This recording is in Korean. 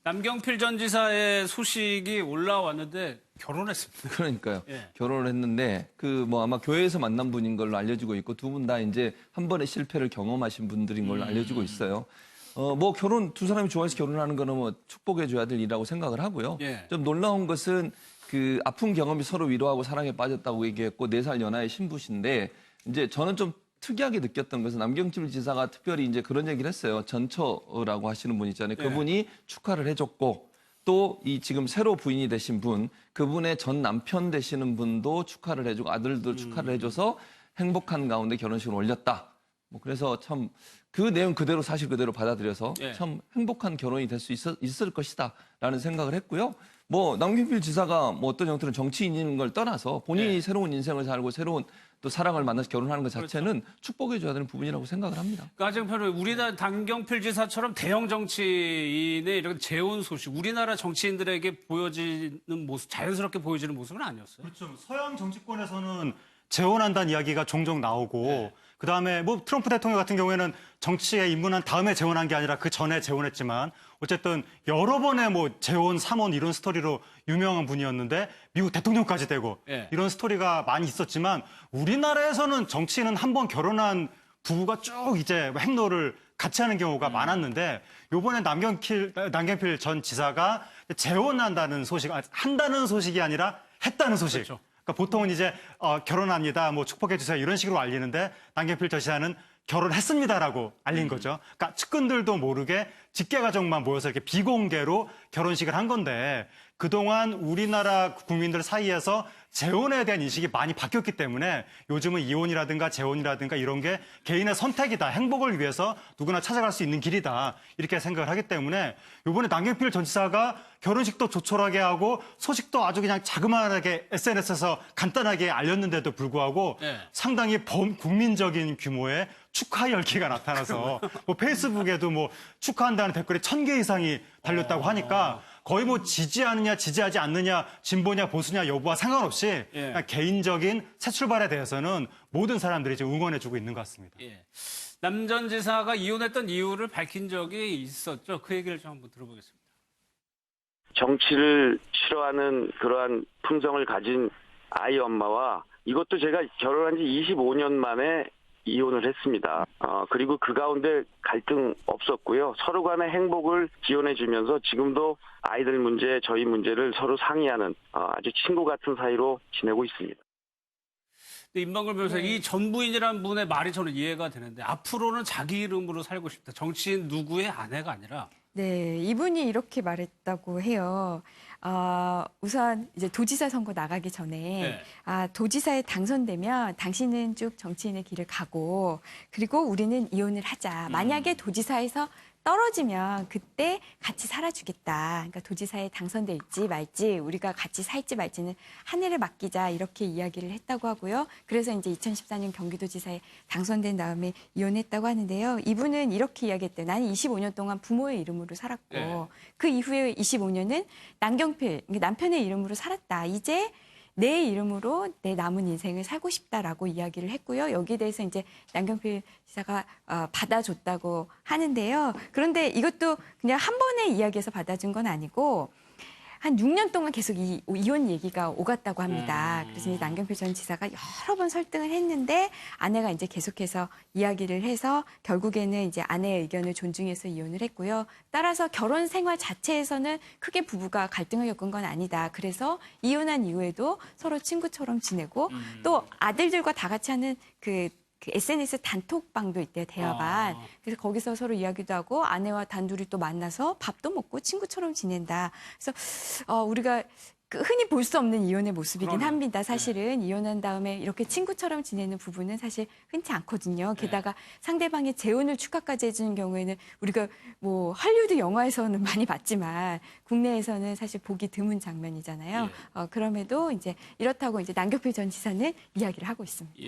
남경필 전 지사의 소식이 올라왔는데 결혼했습니다. 그러니까요. 예. 결혼을 했는데 아마 교회에서 만난 분인 걸로 알려지고 있고 두 분 다 이제 한 번의 실패를 경험하신 분들인 걸로 알려지고 있어요. 결혼 두 사람이 좋아해서 결혼하는 거는 축복해 줘야 될 일이라고 생각을 하고요. 예. 좀 놀라운 것은 그 아픈 경험이 서로 위로하고 사랑에 빠졌다고 얘기했고 4살 연하의 신부신데 이제 저는 좀 특이하게 느꼈던 것은 남경필 지사가 특별히 이제 그런 얘기를 했어요. 전처라고 하시는 분 있잖아요. 예. 그분이 축하를 해줬고 또 이 지금 새로 부인이 되신 분, 그분의 전 남편 되시는 분도 축하를 해주고 아들도 축하를 해줘서 행복한 가운데 결혼식을 올렸다. 그래서 참 그 내용 그대로 사실 그대로 받아들여서 예. 참 행복한 결혼이 될 수 있을 것이다라는 생각을 했고요. 남경필 지사가 어떤 형태는 정치인인 걸 떠나서 본인이 예. 새로운 인생을 살고 새로운 또 사랑을 만나서 결혼하는 것 자체는 그렇죠. 축복해줘야 되는 부분이라고 생각을 합니다. 가정편은 우리나라 남경필 지사처럼 대형 정치인의 이런 재혼 소식, 우리나라 정치인들에게 보여지는 모습, 자연스럽게 보여지는 모습은 아니었어요. 그렇죠. 서양 정치권에서는 재혼한다는 이야기가 종종 나오고 네. 그다음에 트럼프 대통령 같은 경우에는 정치에 입문한 다음에 재혼한 게 아니라 그 전에 재혼했지만 어쨌든 여러 번의 재혼, 삼혼 이런 스토리로 유명한 분이었는데 미국 대통령까지 되고 네. 이런 스토리가 많이 있었지만 우리나라에서는 정치인은 한 번 결혼한 부부가 쭉 이제 행로를 같이 하는 경우가 많았는데 요번에 남경필 전 지사가 재혼한다는 소식, 한다는 소식이 아니라 했다는 소식. 그렇죠. 그러니까 보통은 이제 결혼합니다, 축복해 주세요 이런 식으로 알리는데 남경필 전 지사는 결혼했습니다라고 알린 거죠. 그러니까 측근들도 모르게 직계가족만 모여서 이렇게 비공개로 결혼식을 한 건데 그동안 우리나라 국민들 사이에서 재혼에 대한 인식이 많이 바뀌었기 때문에 요즘은 이혼이라든가 재혼이라든가 이런 게 개인의 선택이다, 행복을 위해서 누구나 찾아갈 수 있는 길이다 이렇게 생각을 하기 때문에 이번에 남경필 전 지사가 결혼식도 조촐하게 하고 소식도 아주 그냥 자그마하게 SNS에서 간단하게 알렸는데도 불구하고 네. 상당히 국민적인 규모의 축하 열기가 나타나서 페이스북에도 축하한다는 댓글이 1000개 이상이 달렸다고 하니까 거의 지지하느냐 지지하지 않느냐 진보냐 보수냐 여부와 상관없이 그냥 개인적인 새 출발에 대해서는 모든 사람들이 지금 응원해주고 있는 것 같습니다. 예. 남 전 지사가 이혼했던 이유를 밝힌 적이 있었죠. 그 얘기를 좀 한번 들어보겠습니다. 정치를 싫어하는 그러한 품성을 가진 아이 엄마와 이것도 제가 결혼한 지 25년 만에 이혼을 했습니다. 그리고 그 가운데 갈등 없었고요. 서로 간의 행복을 지원해주면서 지금도 아이들 문제, 저희 문제를 서로 상의하는 아주 친구 같은 사이로 지내고 있습니다. 임방글 변호사, 이 전 부인이라는 분의 말이 저는 이해가 되는데 앞으로는 자기 이름으로 살고 싶다. 정치인 누구의 아내가 아니라. 네, 이분이 이렇게 말했다고 해요. 우선 이제 도지사 선거 나가기 전에 도지사에 당선되면 당신은 쭉 정치인의 길을 가고 그리고 우리는 이혼을 하자. 만약에 도지사에서 떨어지면 그때 같이 살아주겠다. 그러니까 도지사에 당선될지 말지 우리가 같이 살지 말지는 하늘에 맡기자 이렇게 이야기를 했다고 하고요. 그래서 이제 2014년 경기도지사에 당선된 다음에 이혼했다고 하는데요. 이분은 이렇게 이야기했대요. 나는 25년 동안 부모의 이름으로 살았고 그 이후에 25년은 남경필 남편의 이름으로 살았다. 이제 내 이름으로 내 남은 인생을 살고 싶다라고 이야기를 했고요. 여기에 대해서 이제 남경필 지사가 받아줬다고 하는데요. 그런데 이것도 그냥 한 번에 이야기해서 받아준 건 아니고 한 6년 동안 계속 이혼 얘기가 오갔다고 합니다. 그래서 이제 남경필 전 지사가 여러 번 설득을 했는데 아내가 이제 계속해서 이야기를 해서 결국에는 이제 아내의 의견을 존중해서 이혼을 했고요. 따라서 결혼 생활 자체에서는 크게 부부가 갈등을 겪은 건 아니다. 그래서 이혼한 이후에도 서로 친구처럼 지내고 또 아들들과 다 같이 하는 그 SNS 단톡방도 있대요, 대화반. 그래서 거기서 서로 이야기도 하고 아내와 단둘이 또 만나서 밥도 먹고 친구처럼 지낸다. 그래서 우리가 흔히 볼 수 없는 이혼의 모습이긴 합니다. 사실은 이혼한 다음에 이렇게 친구처럼 지내는 부부는 사실 흔치 않거든요. 게다가 상대방의 재혼을 축하까지 해주는 경우에는 우리가 할리우드 영화에서는 많이 봤지만 국내에서는 사실 보기 드문 장면이잖아요. 그럼에도 이제 이렇다고 이제 남경필 전 지사는 이야기를 하고 있습니다.